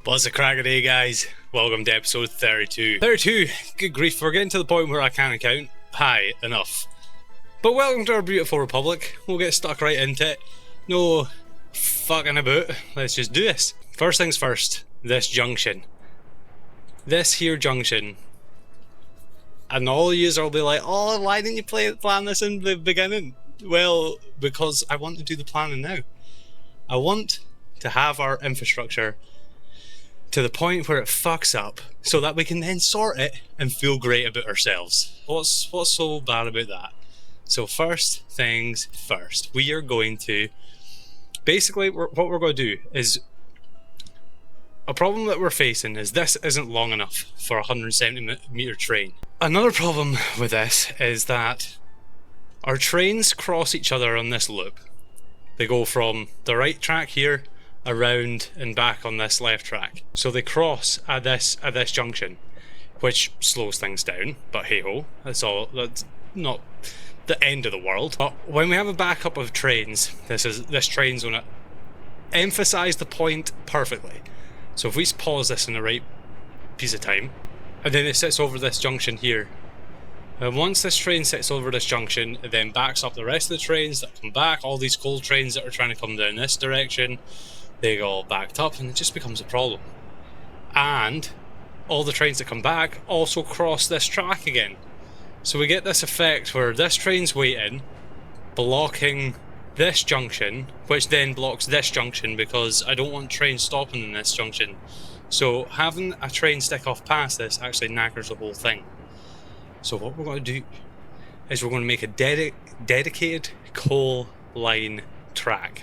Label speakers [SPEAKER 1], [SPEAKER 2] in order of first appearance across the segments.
[SPEAKER 1] What's the crack of the day, guys? Welcome to episode 32. 32! Good grief, we're getting to the point where I can't count. Hi, enough. But welcome to our beautiful republic. We'll get stuck right into it. No fucking about. Let's just do this. First things first, this junction. This here junction. And all of yous will be like, oh, why didn't you plan this in the beginning? Well, because I want to do the planning now. I want to have our infrastructure to the point where it fucks up so that we can then sort it and feel great about ourselves. What's so bad about that? So first things first, we are going to basically what we're going to do is a problem that we're facing is this isn't long enough for a 170 meter train. Another problem with this is that our trains cross each other on this loop. They go from the right track here around and back on this left track. So they cross at this junction, which slows things down, but hey ho, that's not the end of the world. But when we have a backup of trains, this train's gonna emphasize the point perfectly. So if we pause this in the right piece of time, and then it sits over this junction here, and once this train sits over this junction, it then backs up the rest of the trains that come back, all these coal trains that are trying to come down this direction, they get all backed up and it just becomes a problem. And all the trains that come back also cross this track again. So we get this effect where this train's waiting, blocking this junction, which then blocks this junction because I don't want trains stopping in this junction. So having a train stick off past this actually knackers the whole thing. So what we're going to do is we're going to make a dedicated coal line track,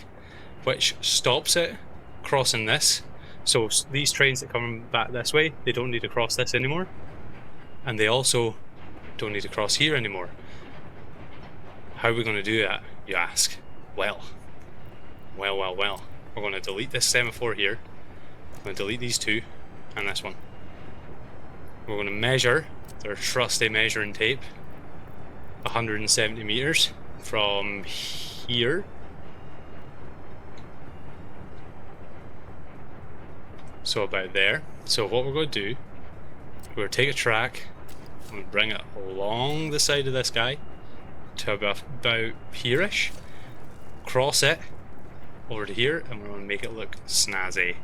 [SPEAKER 1] which stops it crossing this. So these trains that come back this way, they don't need to cross this anymore. And they also don't need to cross here anymore. How are we going to do that, you ask? Well. We're going to delete this semaphore here. I'm going to delete these two and this one. We're going to measure their trusty measuring tape 170 meters from here. So about there. So what we're going to do, we're going to take a track, I'm going to bring it along the side of this guy to about here-ish, cross it over to here, and we're going to make it look snazzy.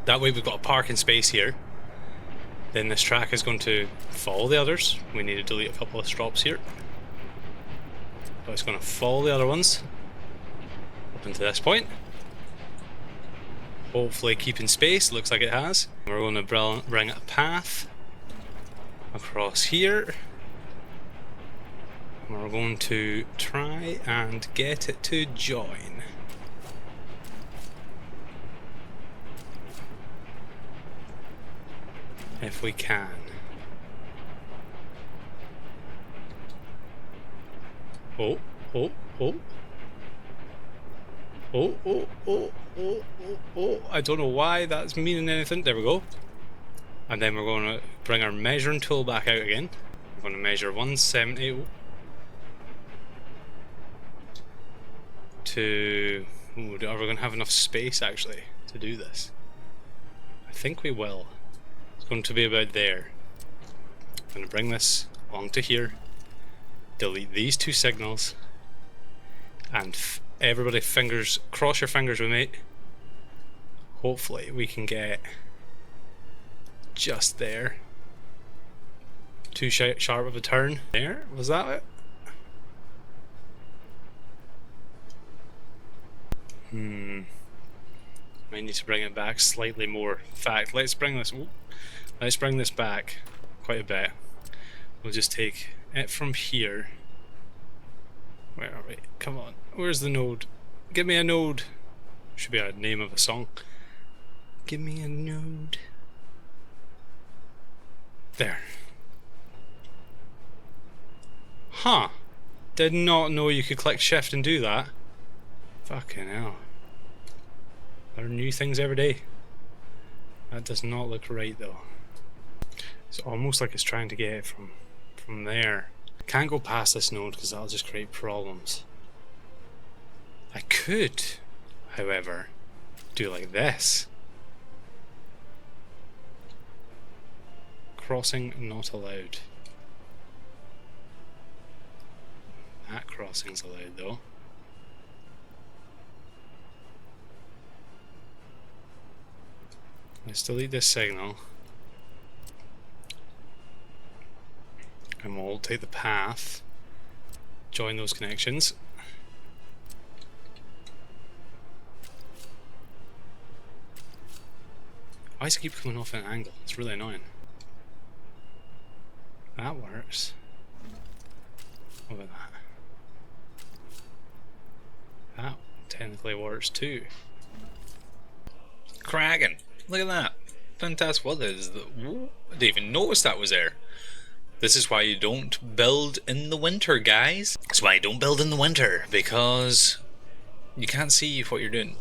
[SPEAKER 1] That way we've got a parking space here. Then this track is going to follow the others. We need to delete a couple of stops here. But it's going to follow the other ones up into this point. Hopefully keeping space, looks like it has. We're going to bring a path across here. We're going to try and get it to join. If we can. Oh. I don't know why that's meaning anything. There we go. And then we're going to bring our measuring tool back out again. We're going to measure 170 to... Are we going to have enough space actually to do this? I think we will. It's going to be about there. I'm going to bring this along to here. Delete these two signals. And everybody cross your fingers with me. Hopefully we can get just there. Too sharp of a turn. There, was that it? Might need to bring it back slightly more. In fact, let's bring this back quite a bit. We'll just take it from here. Where are we? Come on. Where's the node? Give me a node. Should be a name of a song. Give me a node. There. Huh. Did not know you could click shift and do that. Fucking hell. Learn new things every day. That does not look right though. It's almost like it's trying to get it from there. Can't go past this node because that'll just create problems. I could, however, do like this. Crossing not allowed. That crossing's allowed though. Let's delete this signal. And we'll take the path. Join those connections. Why does it keep coming off at an angle? It's really annoying. That works. What about that? That technically works too.
[SPEAKER 2] Cracking! Look at that! Fantastic. What is the... I didn't even notice that was there. This is why you don't build in the winter, guys. That's why you don't build in the winter, because you can't see what you're doing.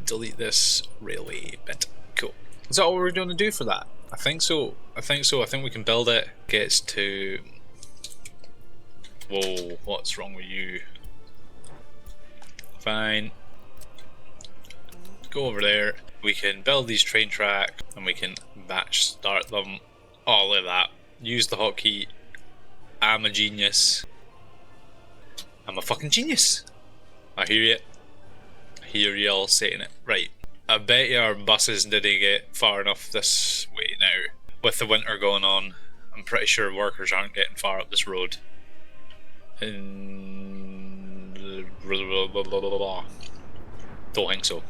[SPEAKER 2] Delete this railway bit. Cool. Is that all we're going to do for that? I think so. I think we can build it. Gets to... Whoa, what's wrong with you? Fine. Go over there. We can build these train tracks and we can batch start them. All of that. Use the hotkey. I'm a genius. I'm a fucking genius. I hear you. I hear you all saying it. Right. I bet you our buses didn't get far enough this way now. With the winter going on, I'm pretty sure workers aren't getting far up this road. Don't think so.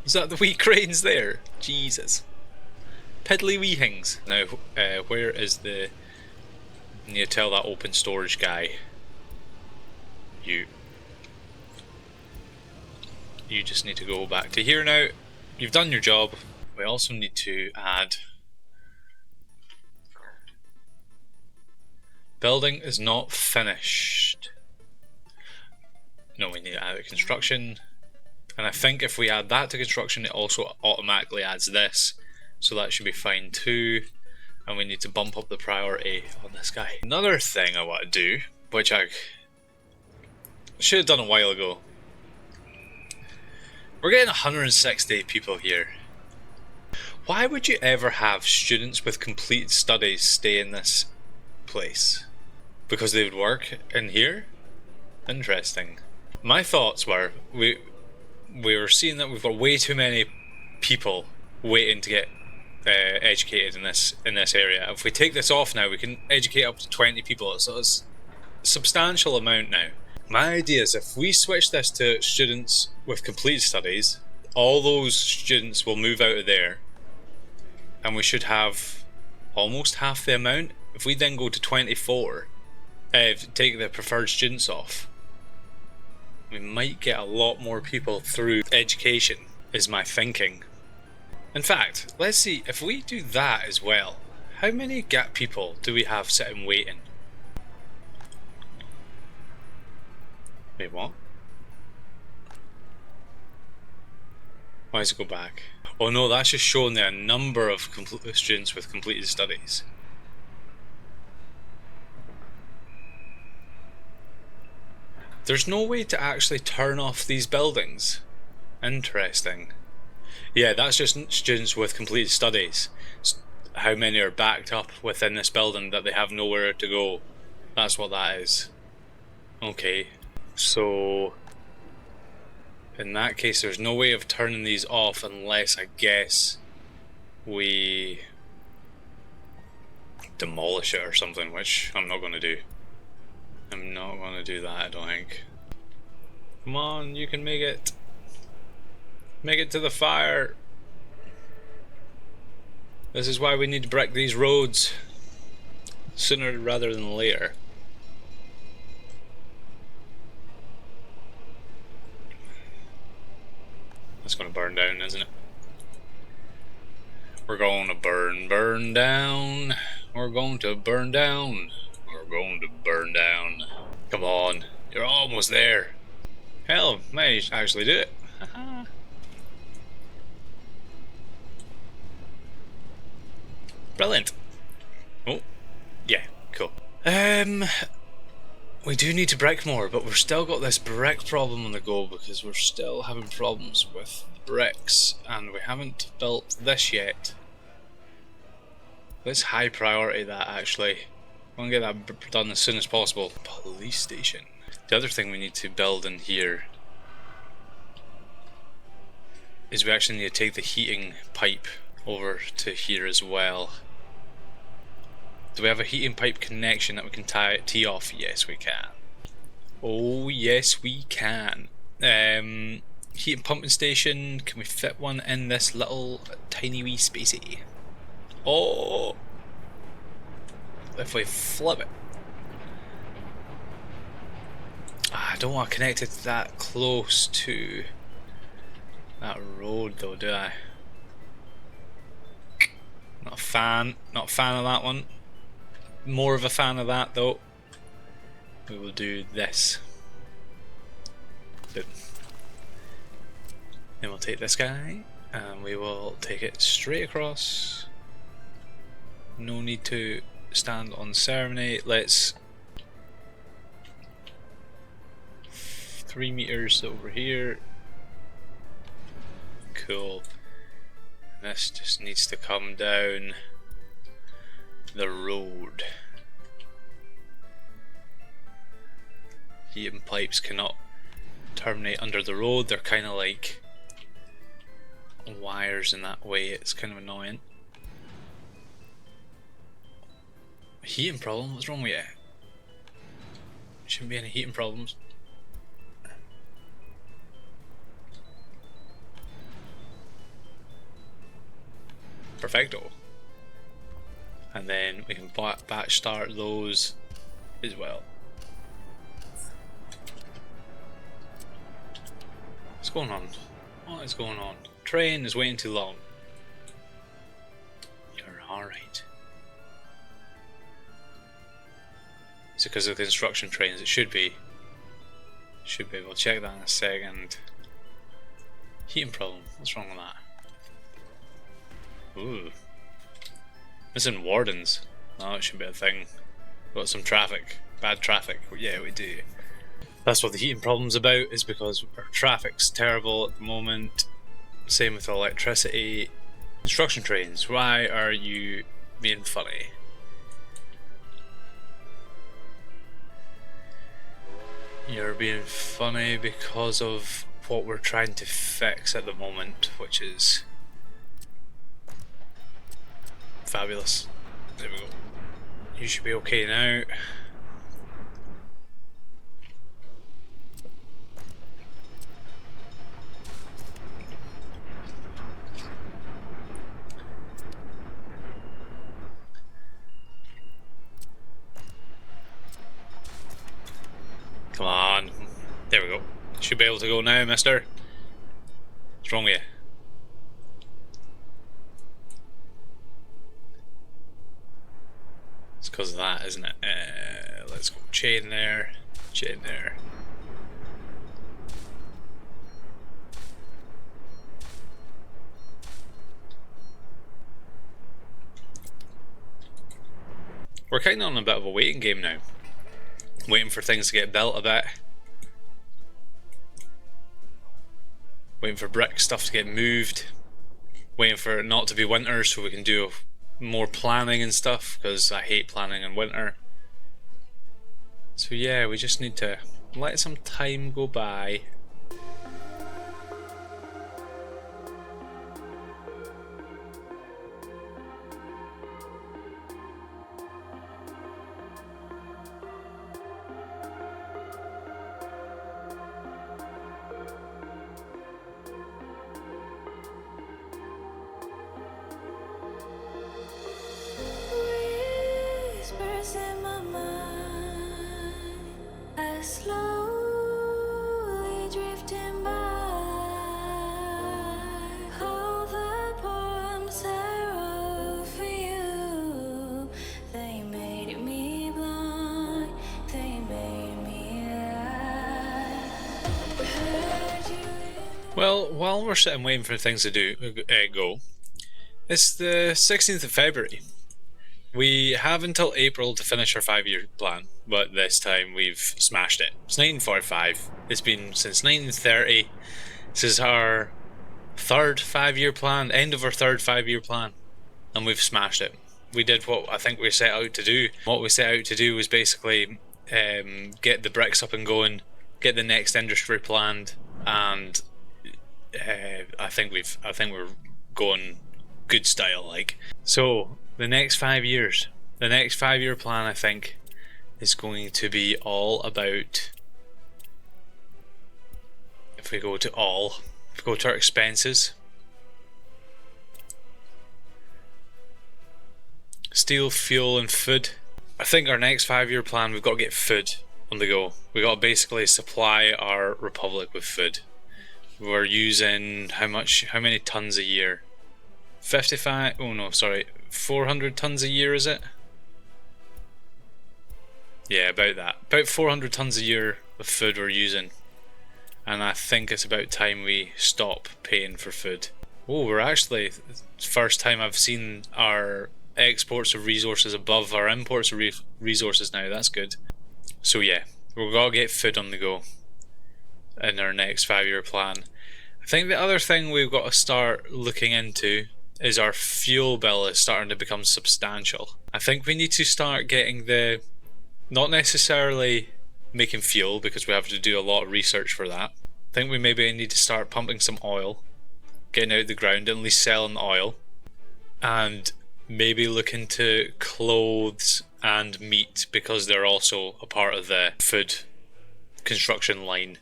[SPEAKER 2] Is that the wee cranes there? Jesus. Piddly wee things. Now, where is the... I need to tell that open storage guy. You just need to go back to here now. You've done your job. We also need to add... Building is not finished. No, we need to add a construction. And I think if we add that to construction, it also automatically adds this. So that should be fine too. And we need to bump up the priority on this guy. Another thing I want to do, which I should have done a while ago. We're getting 160 people here. Why would you ever have students with completed studies stay in this place? Because they would work in here? Interesting. My thoughts were, we were seeing that we've got way too many people waiting to get educated in this area. If we take this off now, we can educate up to 20 people, so it's a substantial amount now. My idea is if we switch this to students with completed studies, all those students will move out of there, and we should have almost half the amount. If we then go to 24, take the preferred students off, we might get a lot more people through education, is my thinking. In fact, let's see, if we do that as well, how many gap people do we have sitting waiting? Wait, what? Why does it go back? Oh no, that's just showing the number of students with completed studies. There's no way to actually turn off these buildings. Interesting. Yeah, that's just students with completed studies. How many are backed up within this building that they have nowhere to go? That's what that is. Okay, so in that case there's no way of turning these off unless, I guess, we demolish it or something, which I'm not going to do. I'm not going to do that, I don't think. Come on, you can make it. Make it to the fire. This is why we need to brick these roads sooner rather than later. That's going to burn down, isn't it? We're going to burn down. We're going to burn down. We're going to burn down. Come on, you're almost there. Hell, might actually do it. Brilliant. Oh, yeah, cool. We do need to brick more, but we've still got this brick problem on the go because we're still having problems with bricks and we haven't built this yet. Let's high priority that actually. I want to get that done as soon as possible. Police station. The other thing we need to build in here is we actually need to take the heating pipe over to here as well. Do we have a heating pipe connection that we can tee off? Yes, we can. Oh yes, we can. Heating pumping station. Can we fit one in this little tiny wee spacey? Oh, if we flip it. I don't want to connect it that close to that road though, do I? Not a fan of that one. More of a fan of that though. We will do this. Boom. Then we'll take this guy and we will take it straight across. No need to stand on ceremony. Let's 3 meters over here. Cool. This just needs to come down the road. Heating pipes cannot terminate under the road. They're kind of like wires in that way. It's kind of annoying. Heating problem? What's wrong with you? Shouldn't be any heating problems. Perfecto. And then we can batch start those as well. What's going on? What is going on? Train is waiting too long. You're alright. Is it because of the construction trains? It should be. Should be. We'll check that in a second. Heating problem. What's wrong with that? Ooh. Missing wardens. No, it should be a thing. Got some traffic. Bad traffic. Yeah, we do. That's what the heating problem's about, is because our traffic's terrible at the moment. Same with electricity. Construction trains. Why are you being funny? You're being funny because of what we're trying to fix at the moment, which is fabulous. There we go. You should be okay now. Come on. There we go. Should be able to go now, mister. What's wrong with you? It's because of that, isn't it? Let's go chain there. Chain there. We're kind of on a bit of a waiting game now. Waiting for things to get built a bit. Waiting for brick stuff to get moved. Waiting for it not to be winter so we can do more planning and stuff, because I hate planning in winter. So yeah, we just need to let some time go by.
[SPEAKER 3] In my mind, I slowly drifting by. All the poems I wrote for you, they made me blind, they made me lie. Heard you in
[SPEAKER 2] Well, while we're sitting waiting for things to go, it's the 16th of February. We have until April to finish our 5-year plan. but this time we've smashed it. It's 1945. It's been since 1930. This is our third 5-year plan, end of our third 5-year plan, and we've smashed it. We did what I think we set out to do. What we set out to do was basically get the bricks up and going, get the next industry planned, and I think we're going good style like. So the next 5 years, the next 5-year plan, I think, is going to be all about, if we go to our expenses, steel, fuel and food. I think our next 5-year plan, we've got to get food on the go. We got to basically supply our republic with food. We're using how many tons a year? 400 tons a year, is it? Yeah, about that. About 400 tons a year of food we're using. And I think it's about time we stop paying for food. Oh, we're actually, first time I've seen our exports of resources above our imports of resources now. That's good. So yeah, we've got to get food on the go in our next 5-year plan. I think the other thing we've got to start looking into is our fuel bill is starting to become substantial. I think we need to start getting not necessarily making fuel, because we have to do a lot of research for that. I think we maybe need to start pumping some oil, getting out of the ground, and at least selling the oil, and maybe look into clothes and meat, because they're also a part of the food construction line,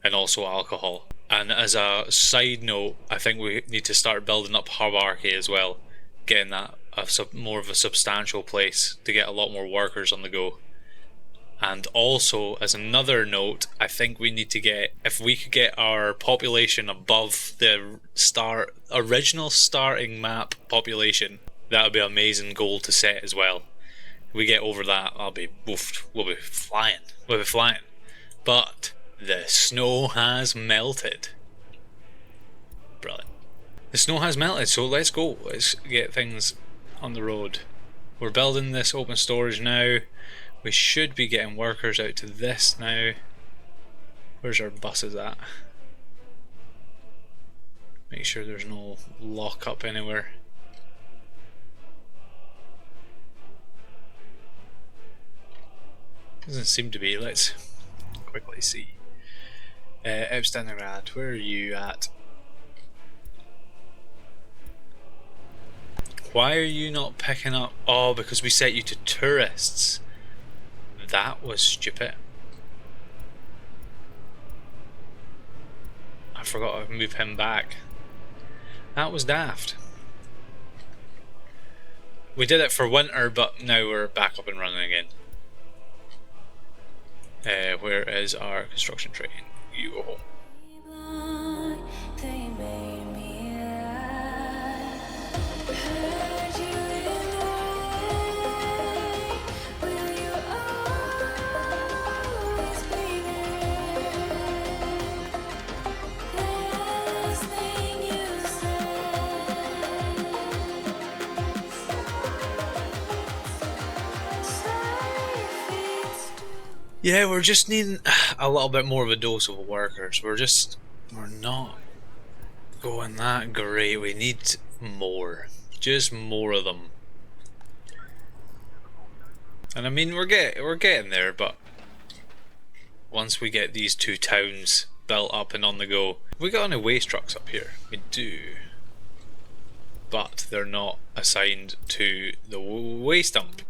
[SPEAKER 2] and also alcohol. And as a side note, I think we need to start building up hierarchy as well, getting that more of a substantial place to get a lot more workers on the go. And also, as another note, I think we need to if we could get our population above the original starting map population, that would be an amazing goal to set as well. If we get over that, we'll be flying. But the snow has melted. Brilliant. The snow has melted, so let's go. Let's get things on the road. We're building this open storage now. We should be getting workers out to this now. Where's our buses at? Make sure there's no lock up anywhere. Doesn't seem to be. Let's quickly see. Outstanding Rad, where are you at? Why are you not picking up? Oh, because we set you to tourists. That was stupid. I forgot to move him back. That was daft. We did it for winter, but now we're back up and running again. Where is our construction train? You go home.
[SPEAKER 3] They made me lie. Heard you in the rain. Will you always be there? Last thing you said.
[SPEAKER 2] Yeah, we're just needing a little bit more of a dose of workers. We're not going that great. We need more. Just more of them. And I mean, we're getting there, but once we get these 2 towns built up and on the go, we got any waste trucks up here? We do. But they're not assigned to the waste dump.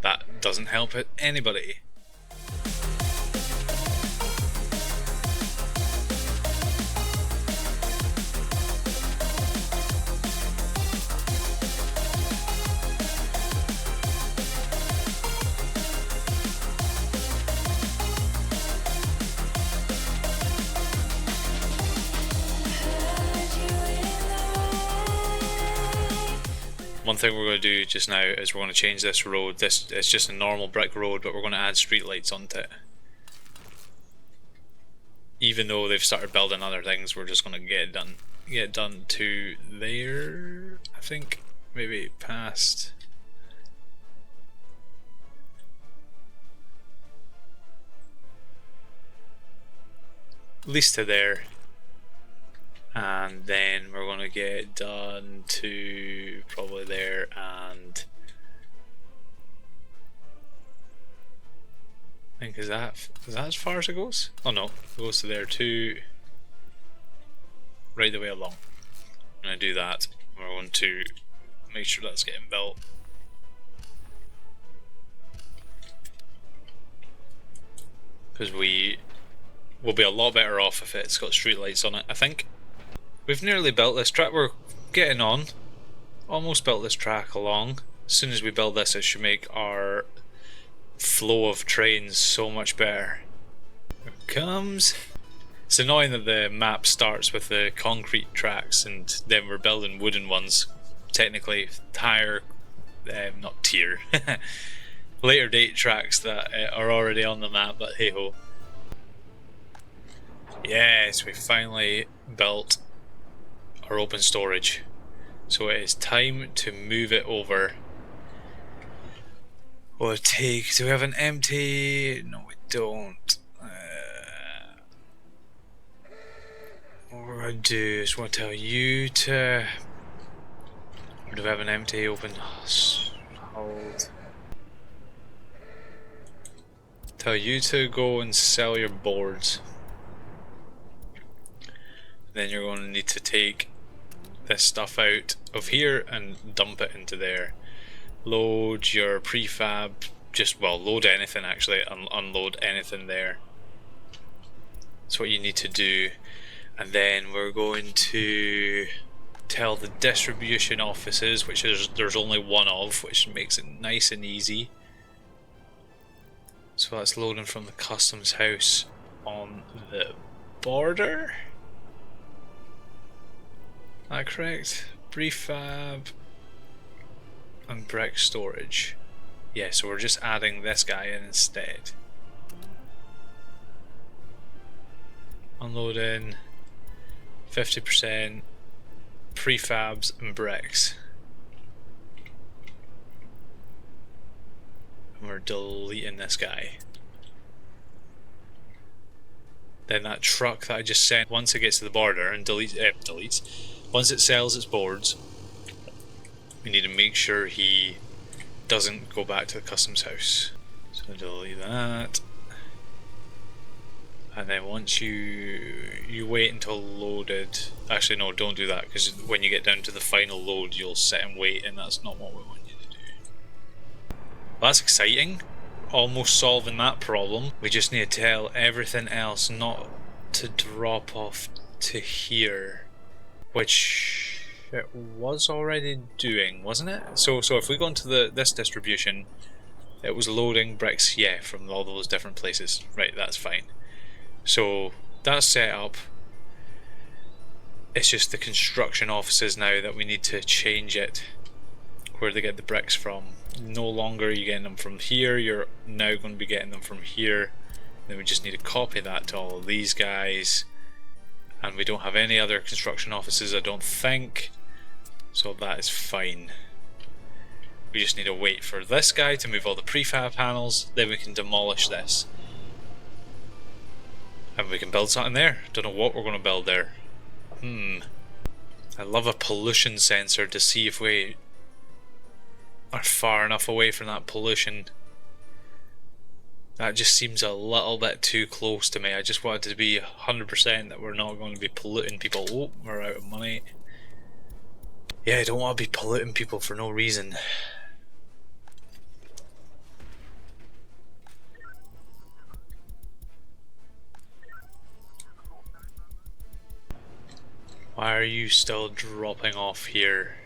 [SPEAKER 2] That doesn't help anybody. One thing we're going to do just now is we're going to change this road. It's just a normal brick road, but we're going to add streetlights onto it. Even though they've started building other things, we're just going to get it done to there. I think maybe past. least to there. And then we're going to get done to probably there, and I think is that as far as it goes? Oh no, it goes to there too, right the way along. I'm going to do that. We're going to make sure that's getting built. Because we will be a lot better off if it's got streetlights on it, I think. We've nearly built this track, we're getting on. Almost built this track along. As soon as we build this, it should make our flow of trains so much better. Here it comes. It's annoying that the map starts with the concrete tracks and then we're building wooden ones. Technically higher, not tier, later date tracks that are already on the map, but hey ho. Yes, we finally built our open storage. So it is time to move it over. Will it take, do we have an empty? No we don't. What we're going to do is we'll tell you to, or do we have an empty open? Hold. Tell you to go and sell your boards. Then you're going to need to take this stuff out of here and dump it into there. Load your prefab, load anything actually, unload anything there. That's what you need to do. And then we're going to tell the distribution offices, which there's only one of, which makes it nice and easy. So that's loading from the customs house on the border. Is that correct? Prefab and brick storage. Yeah, so we're just adding this guy in instead. Unloading 50% prefabs and bricks. And we're deleting this guy. Then that truck that I just sent, once it gets to the border and deletes, once it sells its boards, we need to make sure he doesn't go back to the customs house. So delete that. And then once you wait until loaded, actually no, don't do that, because when you get down to the final load you'll sit and wait, and that's not what we want you to do. Well, that's exciting, almost solving that problem. We just need to tell everything else not to drop off to here, which it was already doing, wasn't it? So if we go into this distribution, it was loading bricks, yeah, from all those different places. Right, that's fine. So that's set up. It's just the construction offices now that we need to change it, where they get the bricks from. No longer are you getting them from here, you're now going to be getting them from here. Then we just need to copy that to all of these guys. And we don't have any other construction offices, I don't think. So that is fine. We just need to wait for this guy to move all the prefab panels, then we can demolish this. And we can build something there. Don't know what we're going to build there. I love a pollution sensor to see if we are far enough away from that pollution. That just seems a little bit too close to me. I just wanted to be 100% that we're not going to be polluting people. Oh, we're out of money. Yeah, I don't want to be polluting people for no reason. Why are you still dropping off here?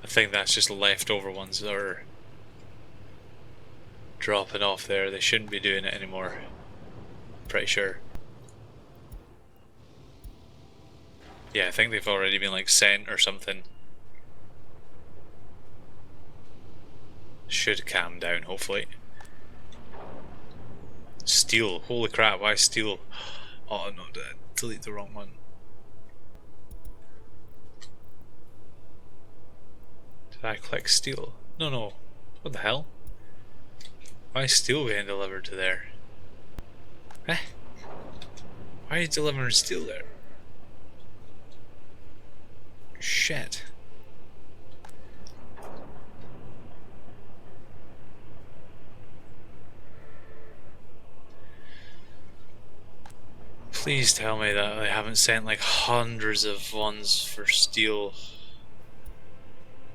[SPEAKER 2] I think that's just leftover ones that are dropping off there. They shouldn't be doing it anymore. Pretty sure. Yeah, I think they've already been like sent or something. Should calm down, hopefully. Steel, holy crap, why steel? Oh no, did I delete the wrong one? Did I click steel? No, no. What the hell? Why is steel being delivered to there? Eh? Why are you delivering steel there? Shit. Please tell me that they haven't sent like hundreds of ones for steel.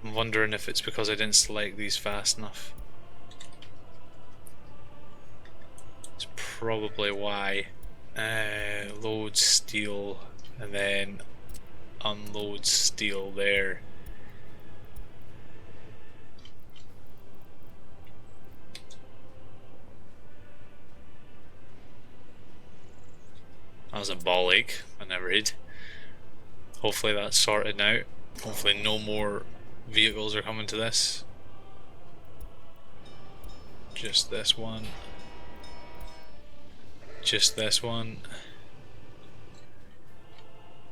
[SPEAKER 2] I'm wondering if it's because I didn't select these fast enough. It's probably why. Load steel and then unload steel there. That was a ball ache. I never read. Hopefully that's sorted now. Hopefully no more vehicles are coming to this. Just this one. Just this one.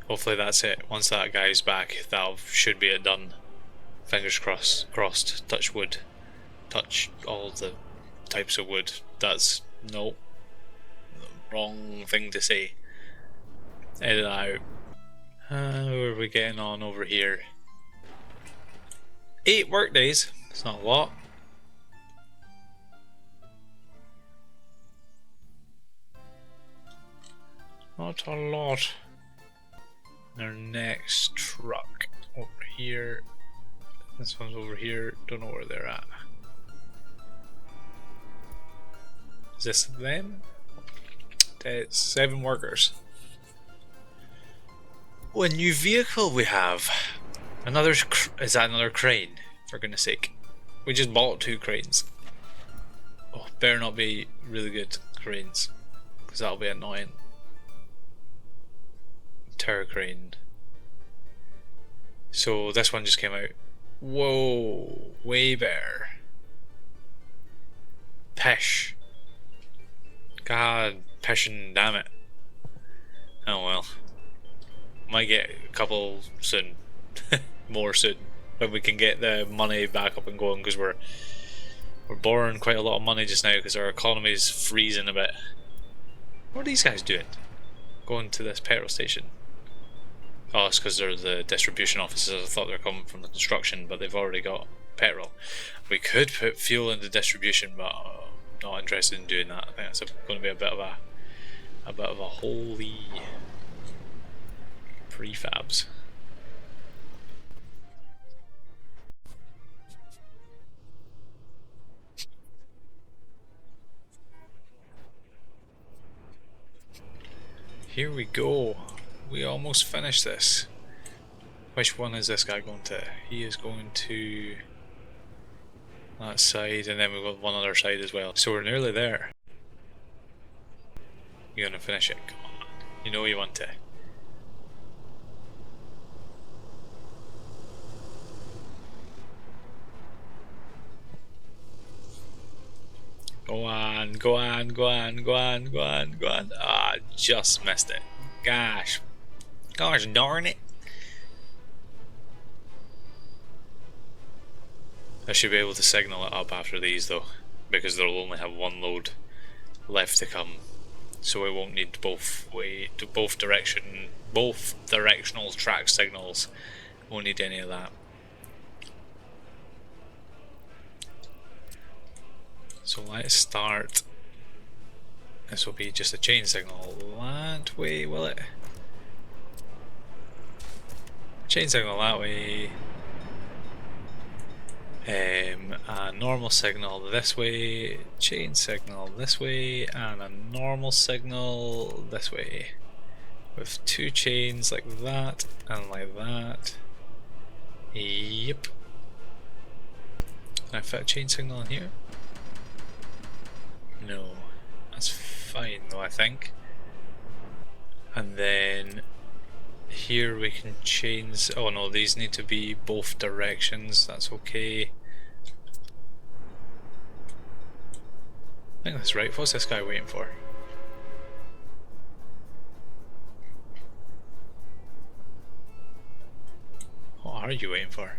[SPEAKER 2] Hopefully that's it. Once that guy's back, that should be it done. Fingers crossed. Touch wood. Touch all the types of wood. That's no. Wrong thing to say. Edit that out. How are we getting on over here? 8 work days. It's not a lot. Not a lot. Our next truck over here. This one's over here. Don't know where they're at. Is this them? It's 7 workers. Oh, a new vehicle we have. Another. Is that another crane? For goodness sake. We just bought 2 cranes. Oh, better not be really good cranes. Because that'll be annoying. Terror crane. So this one just came out. Whoa, way better. Pish. God, pishing, damn it. Oh well. Might get a couple soon. More soon. When we can get the money back up and going, because we're borrowing quite a lot of money just now because our economy is freezing a bit. What are these guys doing? Going to this petrol station. Oh, it's because they're the distribution officers. I thought they were coming from the construction, but they've already got petrol. We could put fuel into distribution, but I'm not interested in doing that. I think that's going to be a bit of a holy prefabs. Here we go. We almost finished this. Which one is this guy going to? He is going to that side, and then we've got one other side as well. So we're nearly there. You're gonna finish it. Come on. You know you want to. Go on, go on, go on, go on, go on, go on. Ah, just missed it. Gosh darn it. I should be able to signal it up after these though, because they'll only have one load left to come, so we won't need both directional track signals. Won't need any of that. So let's start. This will be just a chain signal that way, will it? Chain signal that way. A normal signal this way, chain signal this way, and a normal signal this way. With 2 chains like that and like that. Yep. Can I fit a chain signal in here? No. That's fine though, I think. And then here we can change. Oh no, these need to be both directions. That's okay. I think that's right. What's this guy waiting for? are you waiting for?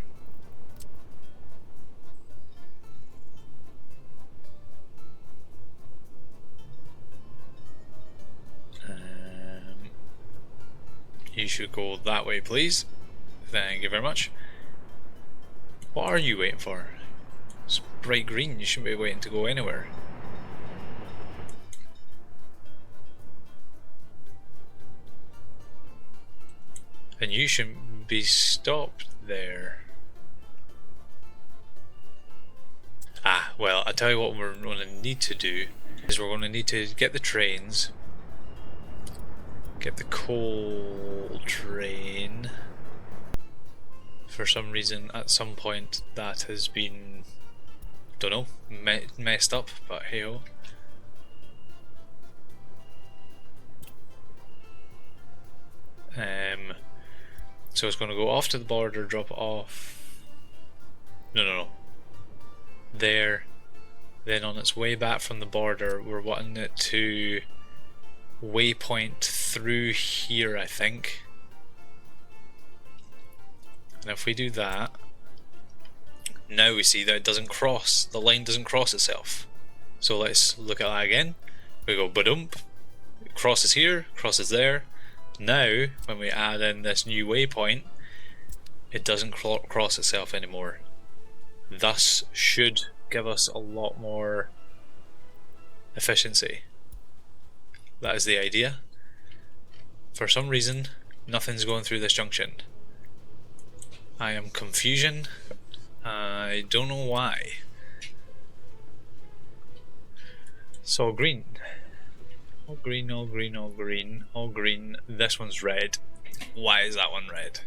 [SPEAKER 2] You should go that way, please. Thank you very much. What are you waiting for? It's bright green, you shouldn't be waiting to go anywhere. And you shouldn't be stopped there. Ah, well, I tell you what we're going to need to do is we're going to need to get the trains, get the coal train. For some reason, at some point, that has been, don't know, messed up, but hey ho. So it's going to go off to the border, drop it off. No. There. Then on its way back from the border, we're wanting it to waypoint through here, I think. And if we do that, now we see that it doesn't cross, the line doesn't cross itself. So let's look at that again. We go ba-dump, it crosses here, crosses there. Now, when we add in this new waypoint, it doesn't cross itself anymore. Thus should give us a lot more efficiency. That is the idea. For some reason, nothing's going through this junction. I am confusion. I don't know why. So green. All green, all green, all green, all green. This one's red. Why is that one red?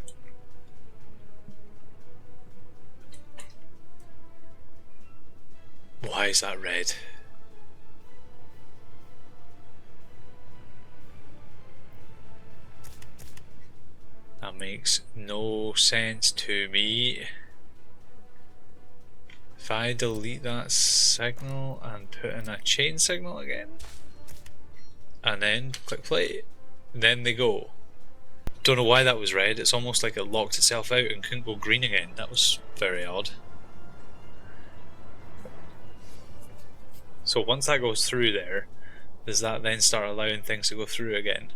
[SPEAKER 2] Why is that red? That makes no sense to me. If I delete that signal and put in a chain signal again, and then click play, then they go. Don't know why that was red. It's almost like it locked itself out and couldn't go green again. That was very odd. So once that goes through there, does that then start allowing things to go through again?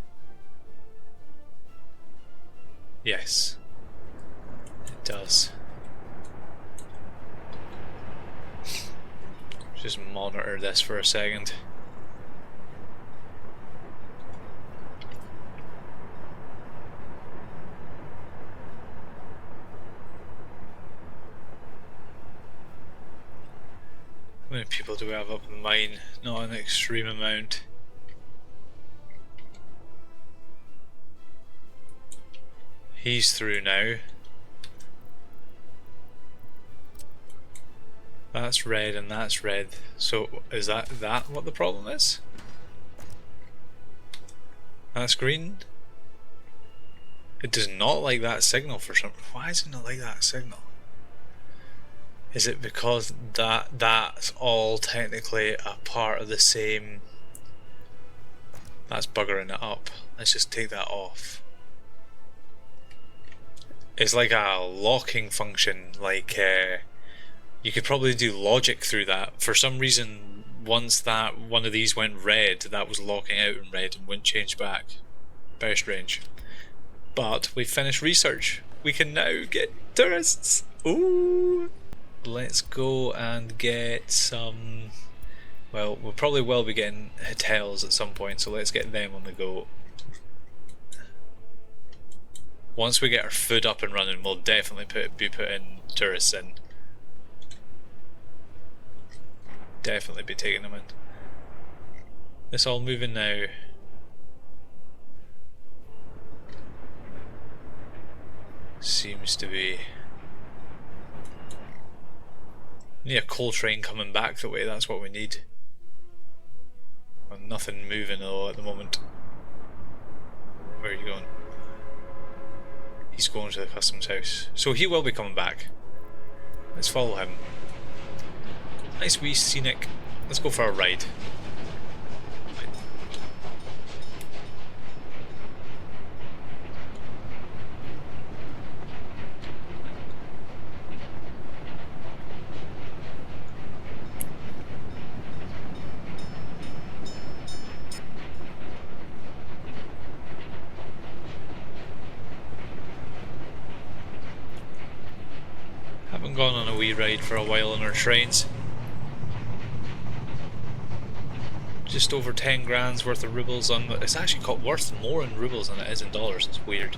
[SPEAKER 2] Yes, it does. Just monitor this for a second. How many people do we have up in the mine? Not an extreme amount. He's through now. That's red and that's red. So is that what the problem is? That's green. It does not like that signal for some. Why does it not like that signal? Is it because that's all technically a part of the same? That's buggering it up. Let's just take that off. It's like a locking function, like you could probably do logic through that. For some reason, once that one of these went red, that was locking out in red and wouldn't change back. Very strange. But we finished research. We can now get tourists. Ooh! Let's go and get some. Well, we'll probably will be getting hotels at some point, so let's get them on the go. Once we get our food up and running, we'll definitely be putting tourists in. Definitely be taking them in. It's all moving now. Seems to be. Need a coal train coming back the way, that's what we need. Well, nothing moving though at the moment. Where are you going? He's going to the customs house. So he will be coming back. Let's follow him. Nice wee scenic. Let's go for a ride. haven't gone on a wee ride for a while on our trains. Just over 10 grand's worth of rubles on the, it's actually got worth more in rubles than it is in dollars. It's weird.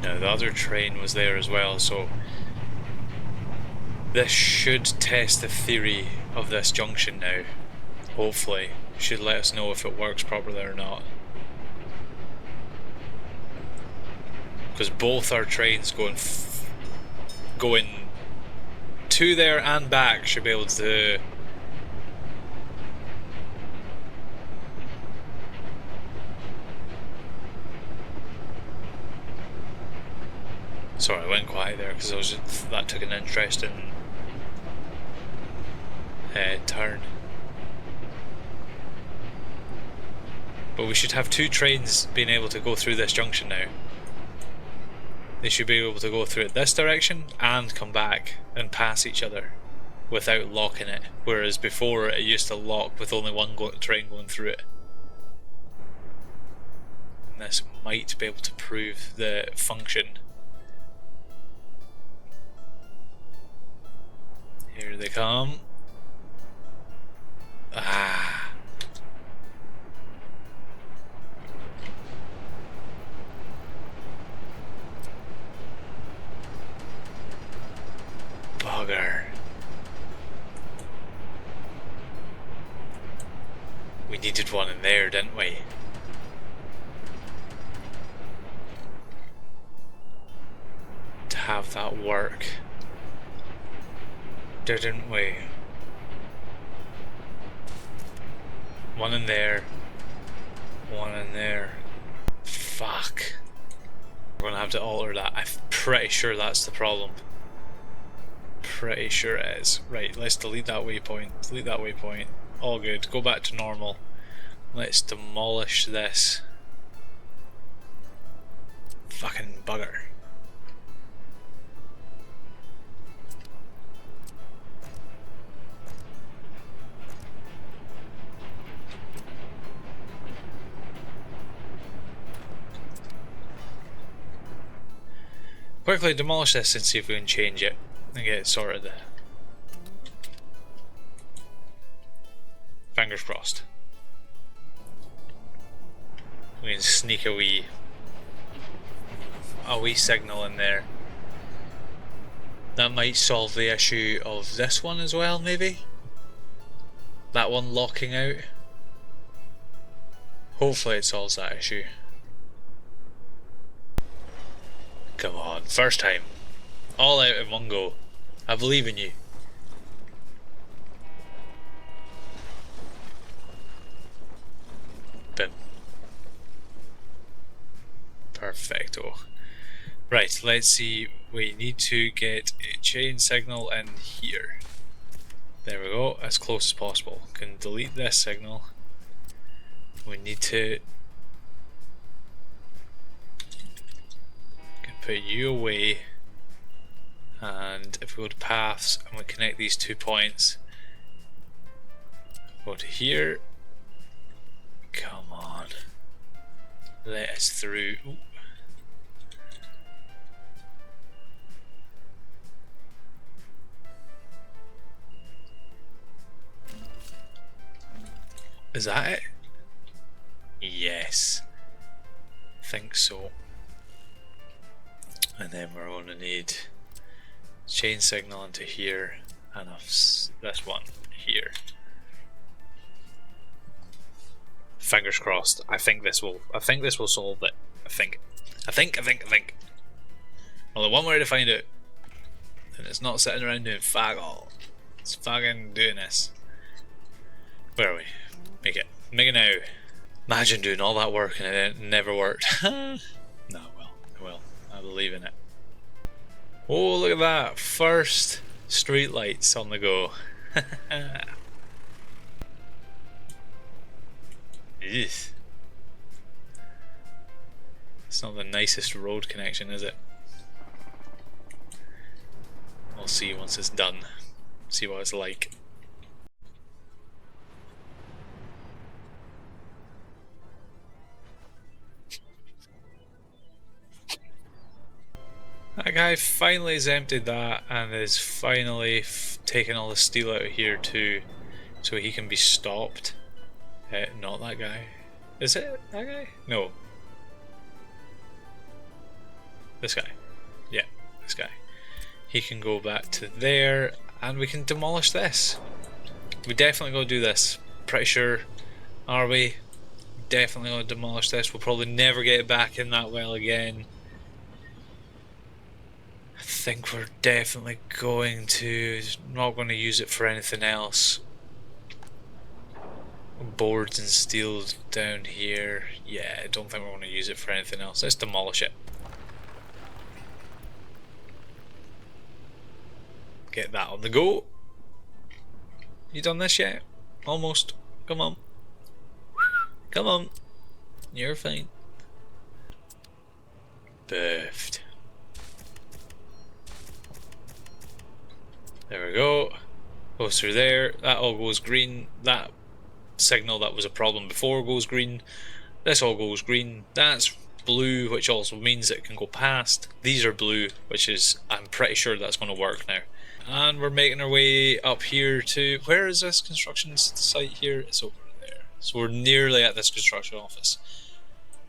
[SPEAKER 2] Now the other train was there as well, so this should test the theory of this junction now. Hopefully, should let us know if it works properly or not. Because both our trains going to there and back should be able to. Sorry, I went quiet there because that took an interesting turn. But we should have two trains being able to go through this junction now. They should be able to go through it this direction and come back and pass each other without locking it. Whereas before it used to lock with only one train going through it. And this might be able to prove the function. Here they come. Ah. Bugger. We needed one in there, didn't we? To have that work. Didn't we? One in there. One in there. Fuck. We're gonna have to alter that. I'm pretty sure that's the problem. Pretty sure it is. Right, let's delete that waypoint. Delete that waypoint. All good. Go back to normal. Let's demolish this. Fucking bugger. Quickly demolish this and see if we can change it and get it sorted. Fingers crossed. We can sneak a wee signal in there. That might solve the issue of this one as well, maybe? That one locking out. Hopefully it solves that issue. Come on, first time. All out in one go. I believe in you. Bim. Perfecto. Right, let's see. We need to get a chain signal in here. There we go, as close as possible. Can delete this signal. We need to put you away, and if we go to paths and we connect these 2 points, go to here. Come on, let us through. Ooh. Is that it? Yes, think so. And then we're going to need chain signal into here and this one here. Fingers crossed. I think this will solve it. I think. Well, the one way to find it, and it's not sitting around doing fag all. It's fucking doing this. Where are we? Make it now. Imagine doing all that work and it never worked. No, it will. I believe in it. Oh, look at that. First street lights on the go. Ugh. It's not the nicest road connection, is it? We'll see once it's done. See what it's like. That guy finally has emptied that and is finally taking all the steel out of here too, so he can be stopped. Not that guy. Is it that guy? No. This guy. Yeah, this guy. He can go back to there and we can demolish this. We definitely gotta do this. Pretty sure. Are we? Definitely gonna demolish this. We'll probably never get it back in that well again. I think we're definitely going to. Not going to use it for anything else. Boards and steel down here. Yeah, I don't think we're going to use it for anything else. Let's demolish it. Get that on the go. You done this yet? Almost. Come on. Come on. You're fine. Perfect. There we go. Goes through there. That all goes green. That signal that was a problem before goes green. This all goes green. That's blue, which also means it can go past. These are blue, which is, I'm pretty sure that's going to work now. And we're making our way up here to, where is this construction site here? It's over there. So we're nearly at this construction office.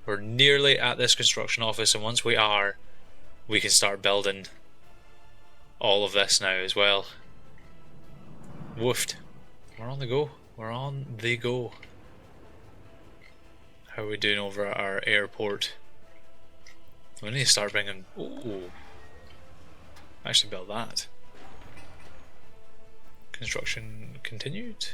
[SPEAKER 2] We're nearly at this construction office, and once we are, we can start building all of this now as well. Woofed. We're on the go. We're on the go. How are we doing over at our airport? We need to start bringing... Ooh. Actually build that. Construction continued.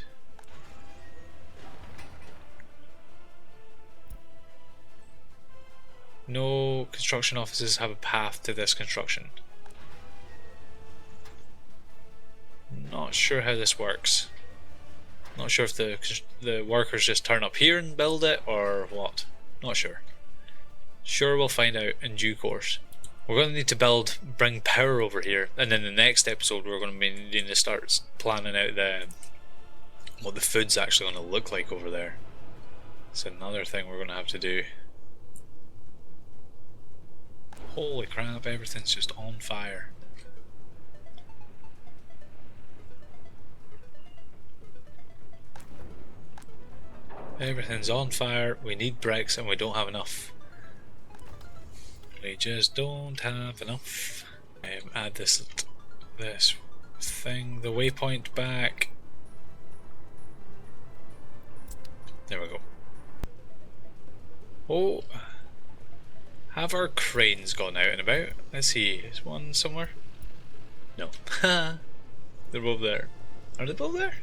[SPEAKER 2] No construction offices have a path to this construction. Not sure how this works. Not sure if the workers just turn up here and build it or what. Not sure. Sure, we'll find out in due course. We're going to need to bring power over here, and then the next episode we're going to be needing to start planning out what the food's actually going to look like over there. It's another thing we're going to have to do. Holy crap, everything's just on fire. Everything's on fire, we need bricks and we don't have enough. We just don't have enough. Add this thing, the waypoint back. There we go. Oh, have our cranes gone out and about? Let's see, is one somewhere? No. They're both there. Are they both there?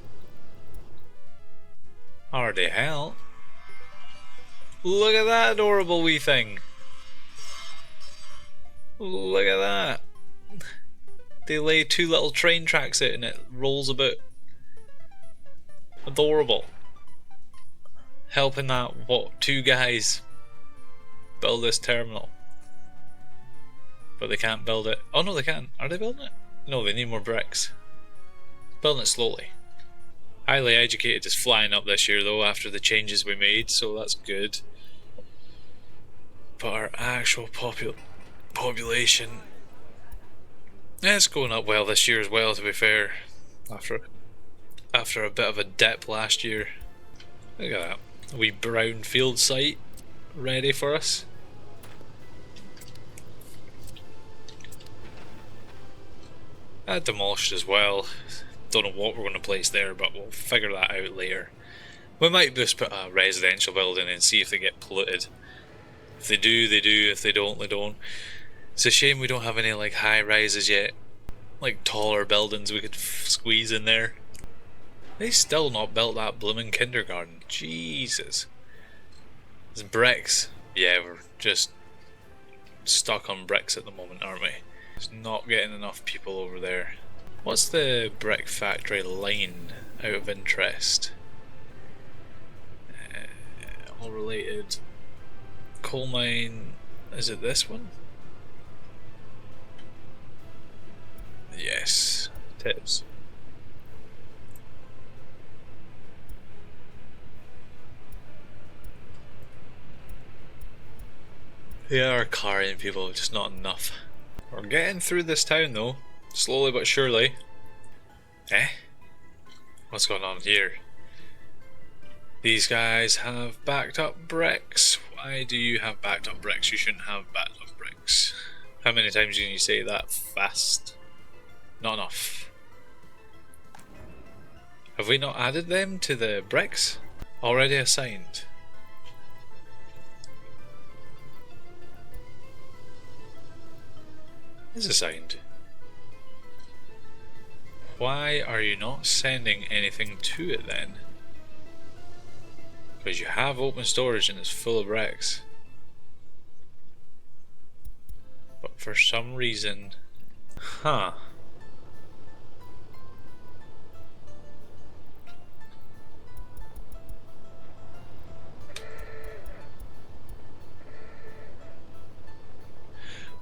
[SPEAKER 2] Are they hell? Look at that adorable wee thing. Look at that. They lay 2 little train tracks out and it rolls about. Adorable. Helping that, 2 guys build this terminal. But they can't build it. Oh no, they can. Are they building it? No, they need more bricks. Building it slowly. Highly Educated is flying up this year though after the changes we made, so that's good. But our actual population, it's going up well this year as well, to be fair. After a bit of a dip last year. Look at that. A wee brown field site ready for us. That demolished as well. Don't know what we're going to place there, but we'll figure that out later. We might just put a residential building and see if they get polluted. If they do, they do. If they don't, they don't. It's a shame we don't have any like high rises yet. Like taller buildings we could squeeze in there. They still not built that blooming kindergarten. Jesus. It's bricks. Yeah, we're just stuck on bricks at the moment, aren't we? It's not getting enough people over there. What's the brick factory line out of interest? All related. Coal mine. Is it this one? Yes. Tips. They are carrying people, just not enough. We're getting through this town though, slowly but surely. Eh? What's going on here? These guys have backed up bricks. Why do you have backed up bricks? You shouldn't have backed up bricks. How many times can you say that fast? Not enough. Have we not added them to the bricks? Already assigned. Is assigned. Why are you not sending anything to it then? Because you have open storage and it's full of bricks. But for some reason... Huh.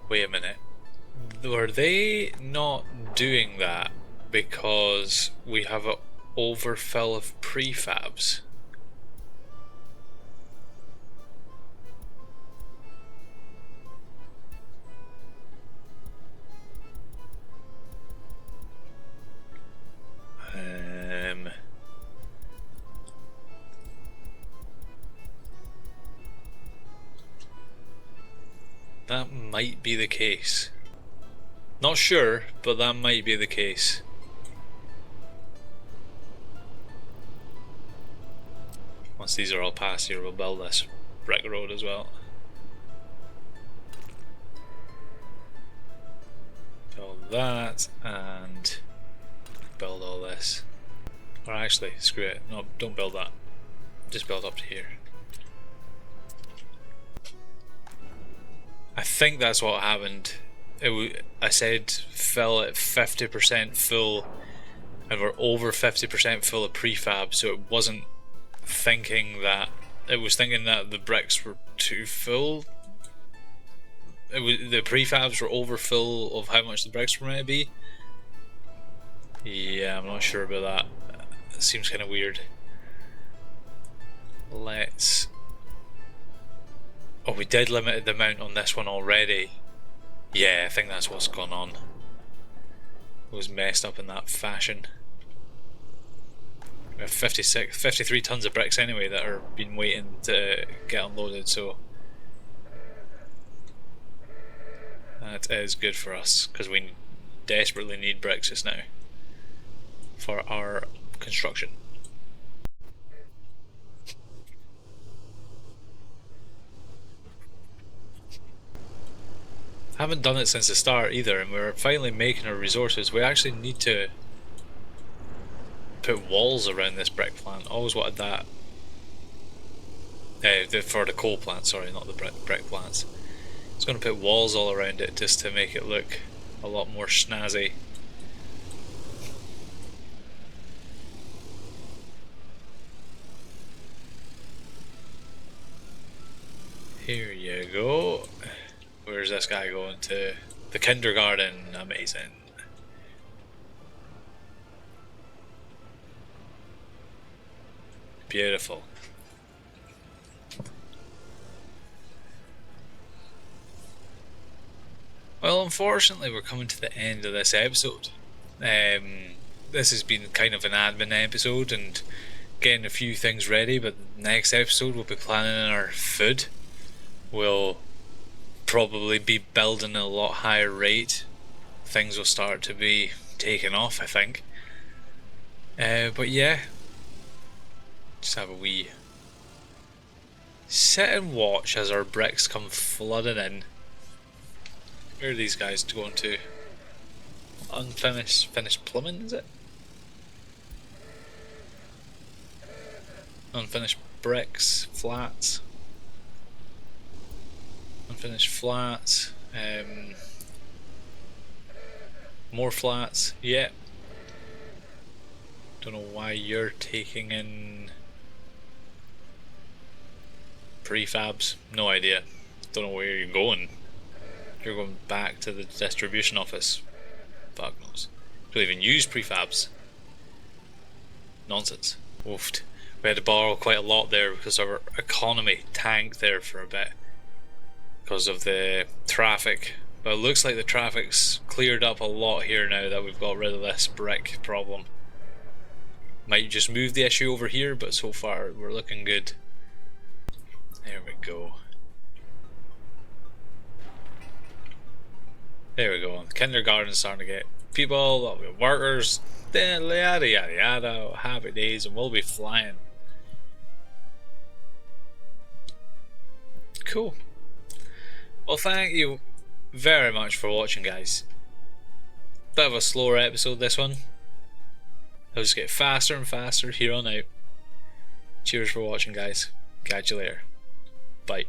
[SPEAKER 2] Wait a minute. Were they not doing that because we have an overfill of prefabs? That might be the case. Not sure, but that might be the case. Once these are all passed here, we'll build this brick road as well. Build that and build all this. Or actually, screw it. No, don't build that. Just build up to here. I think that's what happened. I said fill at 50% full, and we're over 50% full of prefab, so it wasn't thinking that. It was thinking that the bricks were too full. The prefabs were overfull of how much the bricks were meant to be. Yeah, I'm not sure about that. It seems kind of weird. Let's... Oh, we did limit the amount on this one already. Yeah, I think that's what's gone on. It was messed up in that fashion. We have 53 tons of bricks anyway that are been waiting to get unloaded, so that is good for us because we desperately need bricks just now for our construction. Haven't done it since the start either, and we're finally making our resources. We actually need to put walls around this brick plant. Always wanted that. For the coal plant, sorry, not the brick plants. It's going to put walls all around it just to make it look a lot more snazzy. Here you go. Where's this guy going to? The kindergarten. Amazing. Beautiful. Well, unfortunately, we're coming to the end of this episode. This has been kind of an admin episode and getting a few things ready, but next episode we'll be planning our food. We'll probably be building at a lot higher rate. Things will start to be taken off, I think. But yeah, just have a wee sit and watch as our bricks come flooding in. Where are these guys going to? Finished plumbing, is it? Unfinished bricks, flats. Unfinished flats. More flats. Yeah. Don't know why you're taking in Prefabs? No idea. Don't know where you're going. You're going back to the distribution office. Fuck knows. Don't even use prefabs. Nonsense. Oofed. We had to borrow quite a lot there because our economy tanked there for a bit. Because of the traffic. But it looks like the traffic's cleared up a lot here now that we've got rid of this brick problem. Might just move the issue over here, but so far we're looking good. There we go. There we go. Kindergarten's starting to get people, workers, then yada yada yada. Happy days, and we'll be flying. Cool. Well, thank you very much for watching, guys. Bit of a slower episode, this one. I'll just get faster and faster here on out. Cheers for watching, guys. Catch you later. Bye.